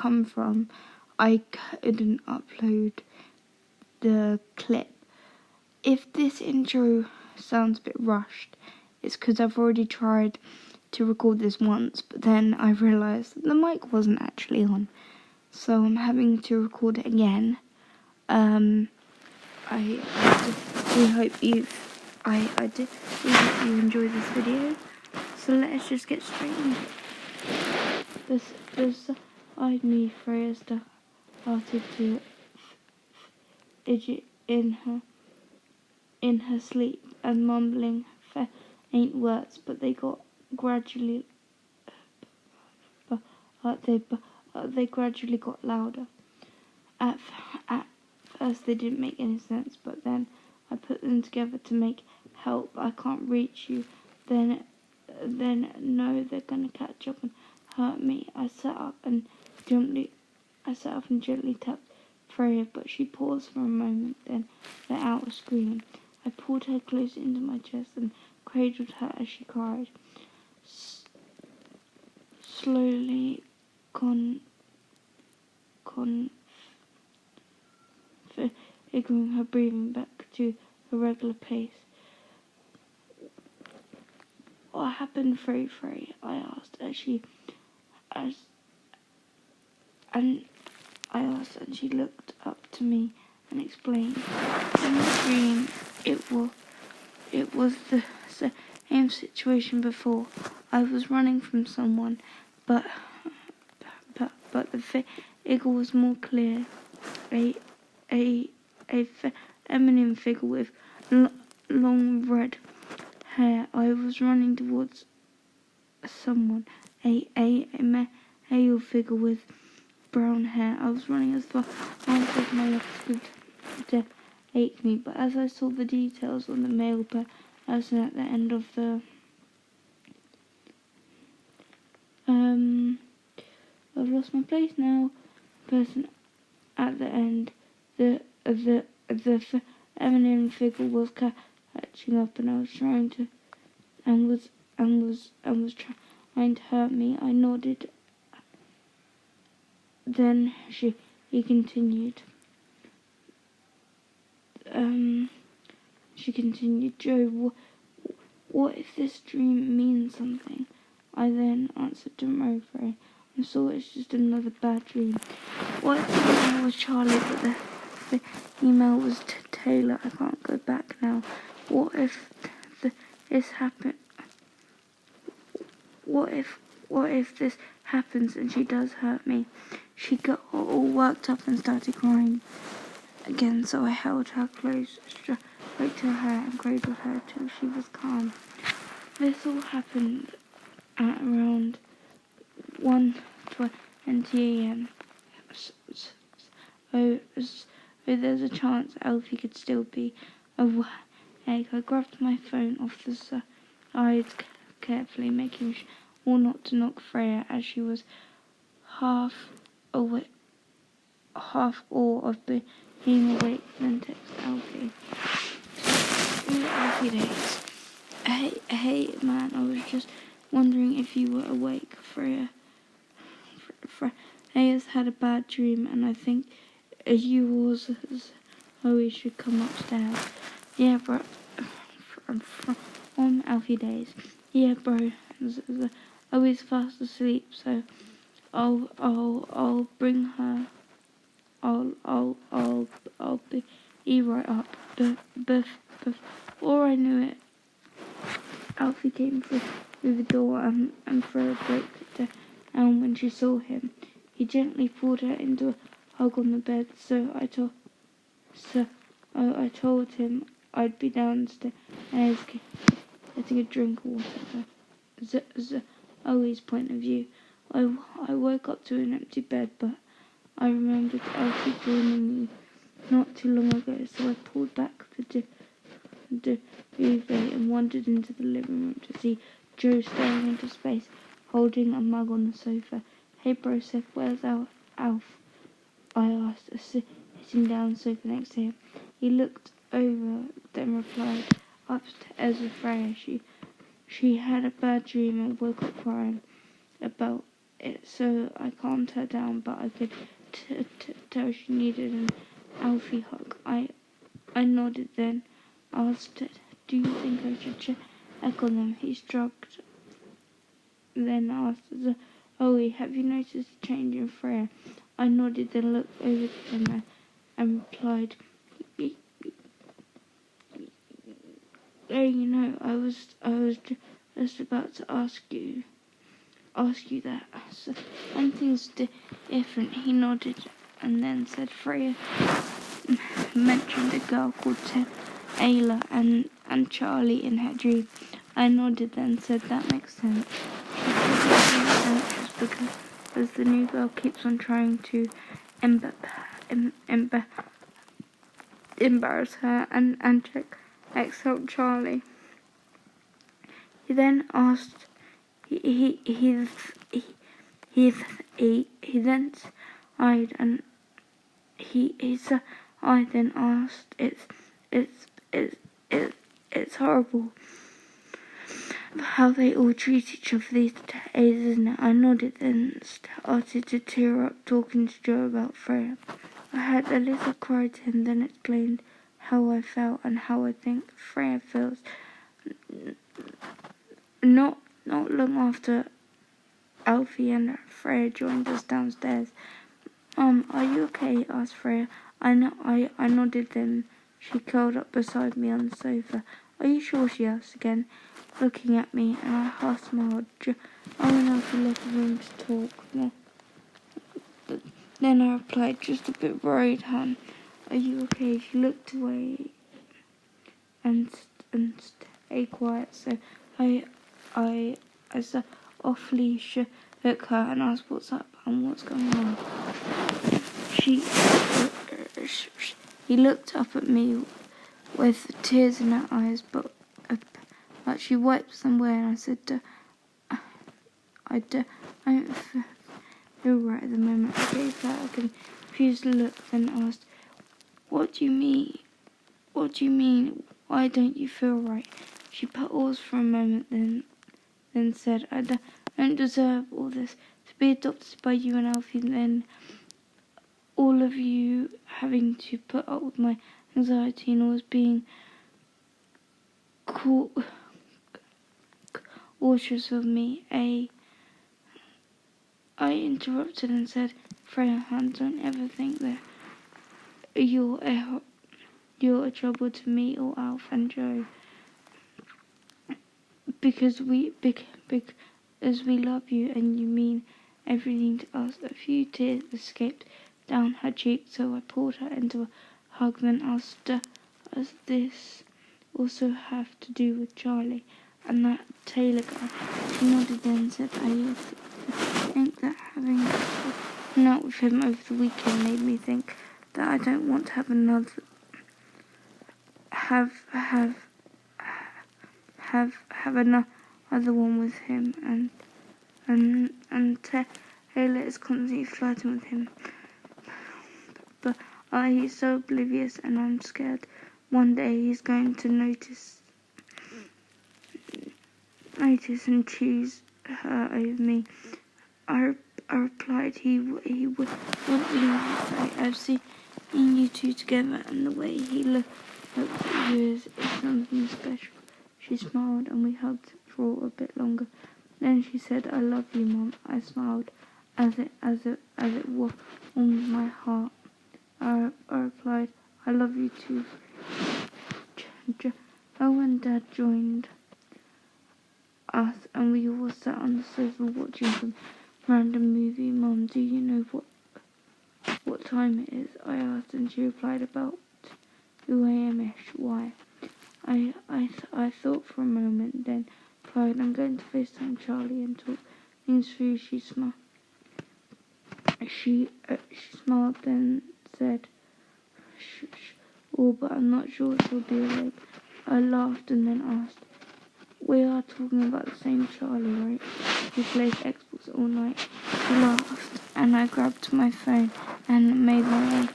come from, I couldn't upload the clip. If this intro sounds a bit rushed, it's because I've already tried to record this once, but then I realised that the mic wasn't actually on, so I'm having to record it again. I do hope you enjoyed this video. So let's just get straight into it. Beside me, Freya started to fidget in her sleep and mumbling faint words, but they gradually got louder. At first they didn't make any sense, but then I put them together to make help. I can't reach you. Then no, they're gonna catch up and hurt me. I sat up and gently tapped Freya, but she paused for a moment, then let out a scream. I pulled her close into my chest and cradled her as she cried. Slowly figuring her breathing back to a regular pace. What happened, Frey? I asked and she looked up to me and explained. In the dream, it was the same situation before. I was running from someone, but the figure was more clear. A feminine figure with long red hair. I was running towards someone. A male figure with brown hair. I was running as fast as my legs could take me, but as I saw the details on the male person at the end of the I've lost my place now. Person at the end, the feminine figure was catching up, and I was trying to was trying to hurt me. I nodded. Then he continued. She continued, Joe, what if this dream means something? I then answered, don't worry, Frey. I'm sure it's just another bad dream. What if the email was Charlie, but the email was Taylor? I can't go back now. What if this happened? What if this happens and she does hurt me? She got all worked up and started crying again, so I held her close, stroked her hair and cradled her till she was calm. This all happened at around 1:20 a.m. So there's a chance Alfie could still be awake. I grabbed my phone off the side carefully, making sure not to knock Freya, as she was half awe of being awake, then text Alfie. Alfie days. Hey man, I was just wondering if you were awake. Freya has had a bad dream, and I think you always should come upstairs. Yeah, bro. From Alfie days. Yeah, bro. Always fast asleep, so I'll bring her. I'll be right up. Before I knew it, Alfie came through the door and Freya broke down when she saw him. He gently pulled her into a hug on the bed, so I told him I'd be downstairs getting a drink or whatever. Zoe's point of view. I woke up to an empty bed, but I remembered Elsie joining me not too long ago, so I pulled back the duvet and wandered into the living room to see Joe staring into space, holding a mug on the sofa. Hey bro, Seth, where's Alf? I asked, sitting down on the sofa next to him. He looked over, then replied, upstairs with Freya. She had a bad dream and woke up crying about so I calmed her down, but I could tell she needed an Alfie hug. I nodded, then asked, "Do you think I should check on them?" He shrugged, then asked, "Zoe, have you noticed a change in Freya?" I nodded, then looked over to him and replied, "Hey, you know, I was just about to ask you that. So, something's different." He nodded and then said, "Freya mentioned a girl called Ayla and Charlie in her dream." I nodded then said, "That makes sense. She's probably anxious because the new girl keeps on trying to embarrass her and check out Charlie." He then asked, he then sighed and I then asked, It's horrible how they all treat each other these days, isn't it?" I nodded, then started to tear up talking to Joe about Freya. I had a little cry to him, then explained how I felt and how I think Freya feels. Not long after, Alfie and Freya joined us downstairs. Are you okay?" asked Freya. I nodded, then she curled up beside me on the sofa. "Are you sure?" she asked again, looking at me, and I half smiled. And Alfie left the room to talk. Then I replied, "Just a bit worried, hon. Are you okay?" She looked away and stayed quiet, so I softly shook her and asked, "What's up and what's going on?" He looked up at me with tears in her eyes, but she wiped them away, and I said, I don't feel right at the moment." I gave her a confused look, then asked, What do you mean? Why don't you feel right?" She paused for a moment, then said, "I don't deserve all this. To be adopted by you and Alfie, then all of you having to put up with my anxiety and always being cautious of me." I interrupted and said, "Freya, hon, don't ever think that you're a trouble to me or Alf and Joe, because we love you and you mean everything to us." A few tears escaped down her cheek, so I pulled her into a hug, then asked, "Does this also have to do with Charlie and that Taylor guy?" She nodded then said, "I think that having been out with him over the weekend made me think that I don't want to have another one with him, and Taylor is constantly flirting with him, but he's so oblivious, and I'm scared one day he's going to notice and choose her over me." I replied, he wouldn't believe it. "I've seen you two together, and the way he looked at you is something special." She smiled, and we hugged for a bit longer. Then she said, "I love you, Mum." I smiled as it warmed my heart. I replied, "I love you too." Joe and Dad joined us, and we all sat on the sofa watching some random movie. "Mum, do you know what time it is?" I asked, and she replied, "About 2 a.m.-ish. Why?" I thought for a moment, then replied, "I'm going to FaceTime Charlie and talk things through." She smiled, then said, "Oh, but I'm not sure she'll be awake." I laughed and then asked, "We are talking about the same Charlie, right? Who plays Xbox all night?" She laughed, and I grabbed my phone and made my way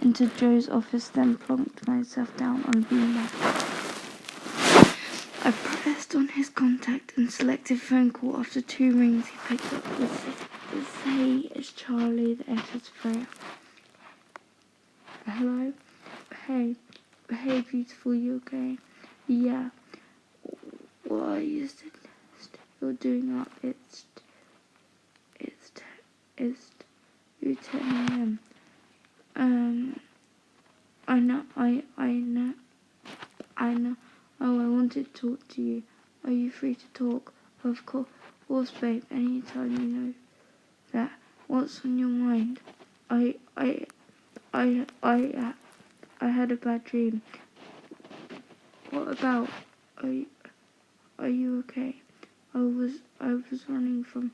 into Joe's office, then plonked myself down on a beanbag. I pressed on his contact and selected phone call. After 2 rings, he picked up with Say it's Charlie, the S is Freya. Hello? Hey. Hey, beautiful, you okay? Yeah. What are you still doing up? It's 10 a.m. I know. Oh, I wanted to talk to you. Are you free to talk? Of course, babe. Anytime, you know that. What's on your mind? I had a bad dream. What about? Are you okay? I was running from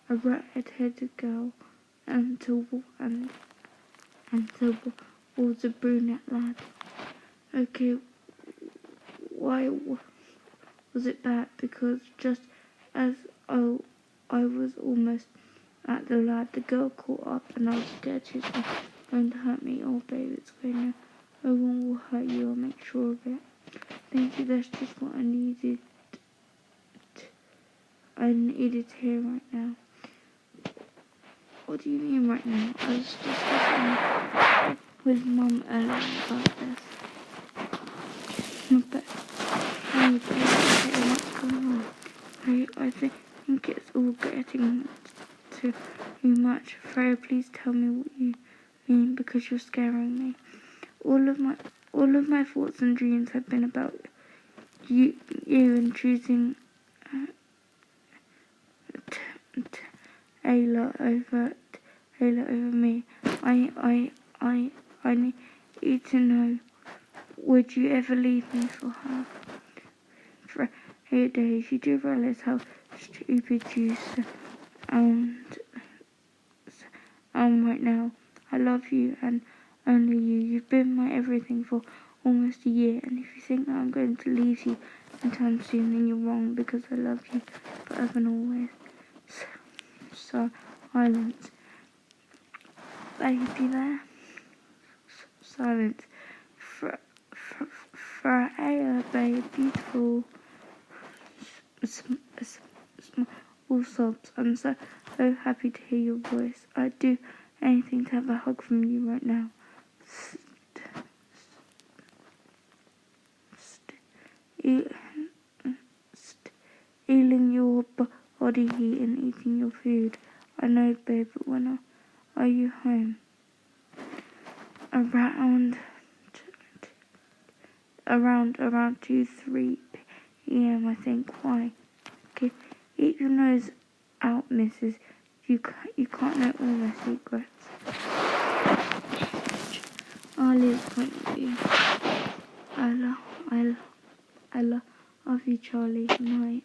a red-headed girl and towards a brunette lad. Okay, why was it bad? Because just as I was almost at the lad, the girl caught up and I was scared she was going to hurt me. Oh babe, it's okay now. No one will hurt you, I'll make sure of it. Thank you, that's just what I needed. I needed to hear right now. What do you mean right now? I was discussing with Mum earlier about this. But what's going on? I think it's all getting too much. Freya, please tell me what you mean, because you're scaring me. All of my thoughts and dreams have been about you and choosing Ayla over me. I need to know, would you ever leave me for her? For 8 days, you do realize how stupid you sound right now. I love you and only you. You've been my everything for almost a year, and if you think that I'm going to leave you anytime soon, then you're wrong, because I love you forever and always. Silence. Baby there. Silence. Freya, babe, beautiful. All sobs. I'm so happy to hear your voice. I'd do anything to have a hug from you right now. Stealing your body heat and eating your food. I know, babe, but when are you home? Around 2-3 p.m. I think. Why? Okay, keep your nose out, missus. You can't know all my secrets. I'll disappoint you. I love you, Charlie. Night.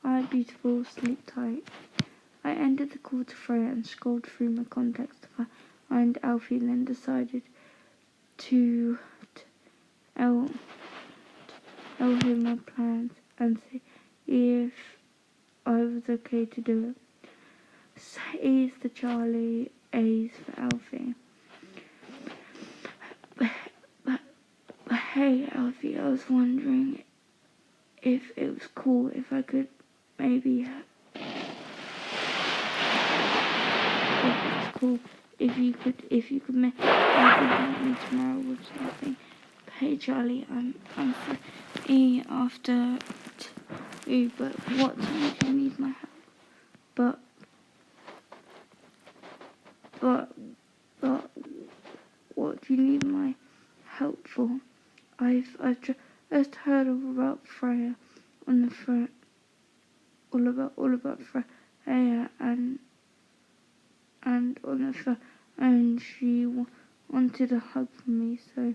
Alright, beautiful. Sleep tight. I ended the call to Freya and scrolled through my contacts to find Alfie, then decided to tell him my plans and see if I was okay to do it. So E's for Charlie, A's for Alfie. But hey, Alfie, I was wondering if it was cool if I could maybe... If you could maybe help me tomorrow with something. Hey Charlie, I'm free after 2, but what time do you need my help? But what do you need my help for? I've just heard all about Freya on the phone. All about Freya and on the phone, and she wanted a hug from me, so